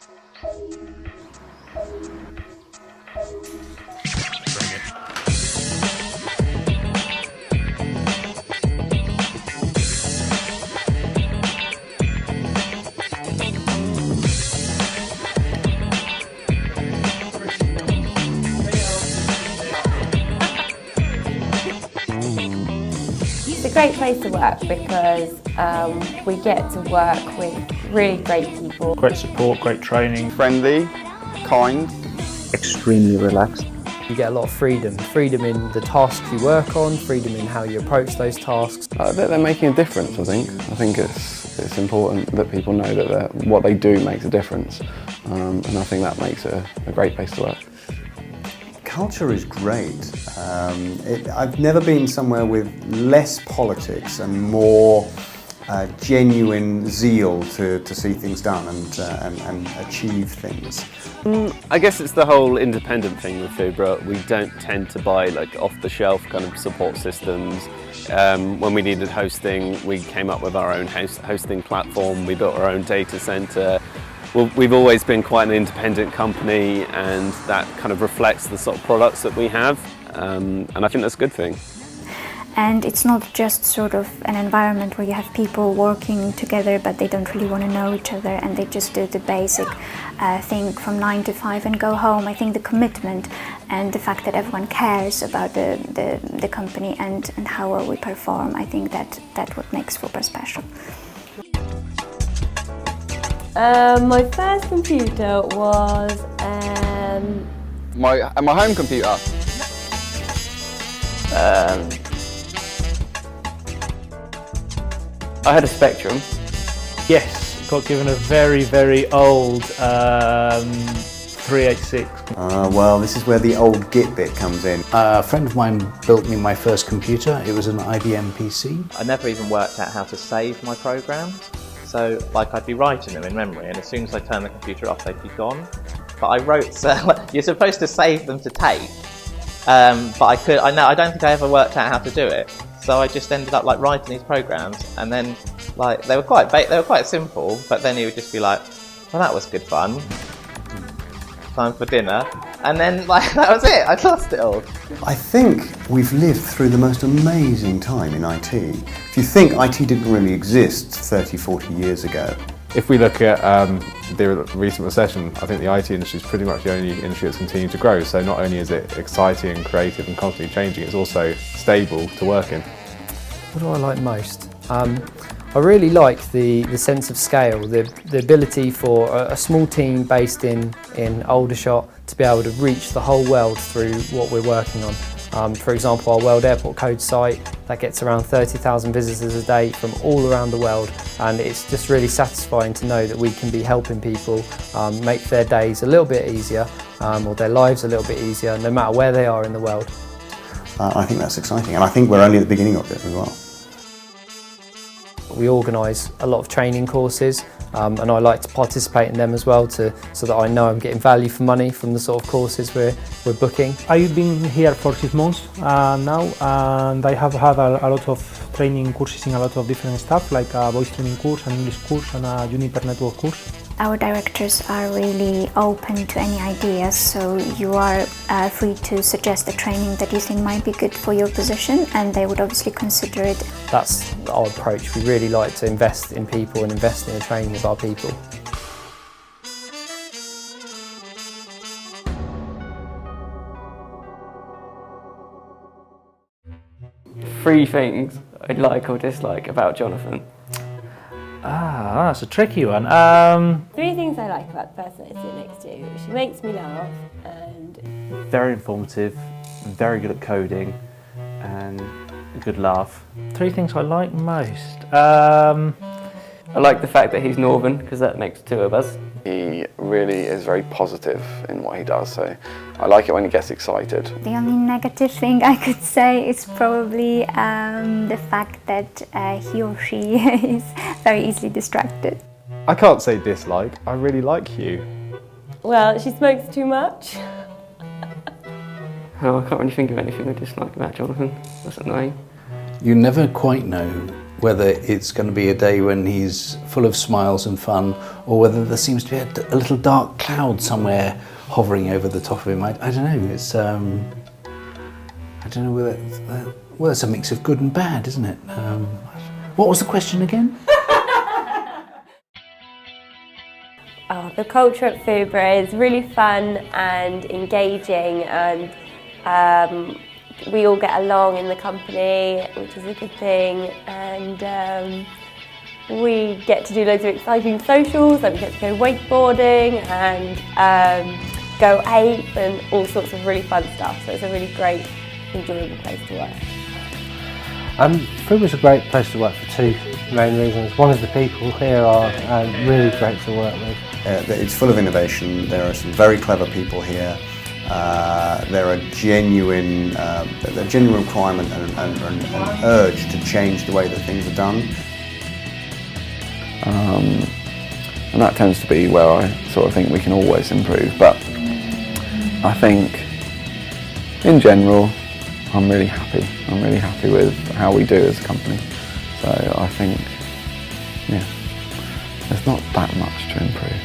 It's a great place to work because we get to work with really great people. Great support, great training. Friendly, kind. Extremely relaxed. You get a lot of freedom in the tasks you work on, freedom in how you approach those tasks. They're making a difference, I think. I think it's important that people know that what they do makes a difference, and I think that makes it a great place to work. Culture is great. I've never been somewhere with less politics and more genuine zeal to see things done and achieve things. I guess it's the whole independent thing with Fubra. We don't tend to buy like off-the-shelf kind of support systems. When we needed hosting, we came up with our own hosting platform. We built our own data center. Well, we've always been quite an independent company, and that kind of reflects the sort of products that we have, and I think that's a good thing. And it's not just sort of an environment where you have people working together but they don't really want to know each other and they just do the basic thing from 9 to 5 and go home. I think the commitment and the fact that everyone cares about the company and how well we perform, I think that's what makes Fubra special. My first computer was My home computer. I had a Spectrum. Yes, got given a very, very old 386. Well, this is where the old Git bit comes in. A friend of mine built me my first computer. It was an IBM PC. I never even worked out how to save my programs. So, like, I'd be writing them in memory, and as soon as I turned the computer off, they'd be gone. But I wrote, you're supposed to save them to tape, but I don't think I ever worked out how to do it. So I just ended up like writing these programs, and then like they were quite simple, but then he would just be like, well, that was good fun. Time for dinner, and then like that was it. I lost it all. I think we've lived through the most amazing time in IT. If you think IT didn't really exist 30, 40 years ago. If we look at the recent recession, I think the IT industry is pretty much the only industry that's continued to grow. So not only is it exciting and creative and constantly changing, it's also stable to work in. What do I like most? I really like the sense of scale, the ability for a small team based in Aldershot to be able to reach the whole world through what we're working on. For example, our World Airport Code site, that gets around 30,000 visitors a day from all around the world, and it's just really satisfying to know that we can be helping people make their days a little bit easier or their lives a little bit easier, no matter where they are in the world. I think that's exciting, and I think we're only at the beginning of it as well. We organise a lot of training courses, and I like to participate in them as well so that I know I'm getting value for money from the sort of courses we're booking. I've been here for 6 months now, and I have had a lot of training courses in a lot of different stuff, like a voice training course, an English course, and a Juniper network course. Our directors are really open to any ideas, so you are free to suggest a training that you think might be good for your position, and they would obviously consider it. That's our approach. We really like to invest in people and invest in the training of our people. 3 things I like or dislike about Jonathan. That's a tricky one. 3 things I like about the person I sit next to. She makes me laugh and... Very informative, very good at coding, and a good laugh. 3 things I like most. I like the fact that he's Northern, because that makes 2 of us. He really is very positive in what he does, so I like it when he gets excited. The only negative thing I could say is probably the fact that he or she is very easily distracted. I can't say dislike, I really like Hugh. Well, she smokes too much. Oh, I can't really think of anything I dislike about Jonathan. That's annoying. You never quite know whether it's going to be a day when he's full of smiles and fun, or whether there seems to be a little dark cloud somewhere hovering over the top of him. I don't know. It's I don't know whether well, it's a mix of good and bad, isn't it? What was the question again? The culture at Fubra is really fun and engaging, and we all get along in the company, which is a good thing, and we get to do loads of exciting socials, like we get to go wakeboarding and go ape and all sorts of really fun stuff, so it's a really great, enjoyable place to work. Fubra's a great place to work for two main reasons. One is the people here are really great to work with. It's full of innovation. There are some very clever people here. There are genuine requirement and urge to change the way that things are done. And that tends to be where I sort of think we can always improve. But I think, in general, I'm really happy. I'm really happy with how we do as a company. So I think, yeah, there's not that much to improve.